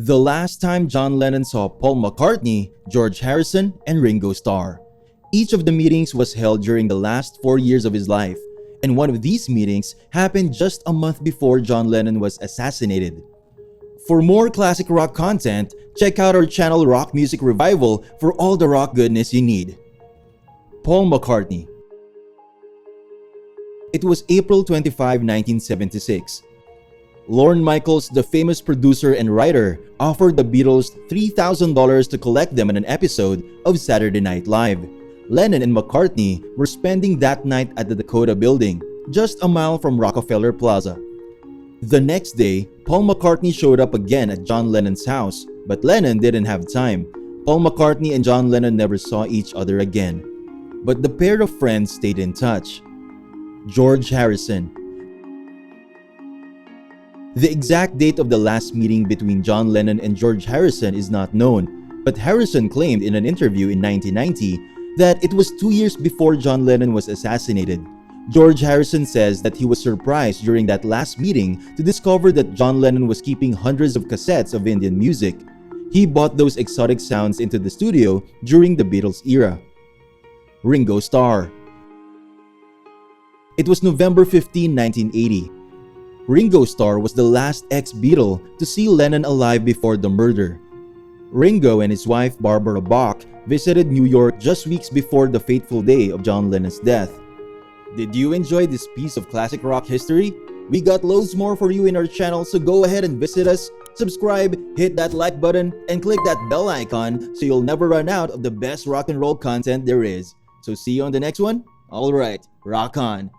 The last time John Lennon saw Paul McCartney, George Harrison, and Ringo Starr. Each of the meetings was held during the last 4 years of his life, and one of these meetings happened just a month before John Lennon was assassinated. For more classic rock content, check out our channel Rock Music Revival for all the rock goodness you need. Paul McCartney. It was April 25, 1976. Lorne Michaels, the famous producer and writer, offered the Beatles $3,000 to collect them in an episode of Saturday Night Live. Lennon and McCartney were spending that night at the Dakota Building, just a mile from Rockefeller Plaza. The next day, Paul McCartney showed up again at John Lennon's house, but Lennon didn't have time. Paul McCartney and John Lennon never saw each other again. But the pair of friends stayed in touch. George Harrison. The exact date of the last meeting between John Lennon and George Harrison is not known, but Harrison claimed in an interview in 1990 that it was 2 years before John Lennon was assassinated. George Harrison says that he was surprised during that last meeting to discover that John Lennon was keeping hundreds of cassettes of Indian music. He brought those exotic sounds into the studio during the Beatles era. Ringo Starr. It was November 15, 1980. Ringo Starr was the last ex-Beatle to see Lennon alive before the murder. Ringo and his wife Barbara Bach visited New York just weeks before the fateful day of John Lennon's death. Did you enjoy this piece of classic rock history? We got loads more for you in our channel, so go ahead and visit us, subscribe, hit that like button, and click that bell icon so you'll never run out of the best rock and roll content there is. So see you on the next one? Alright, rock on!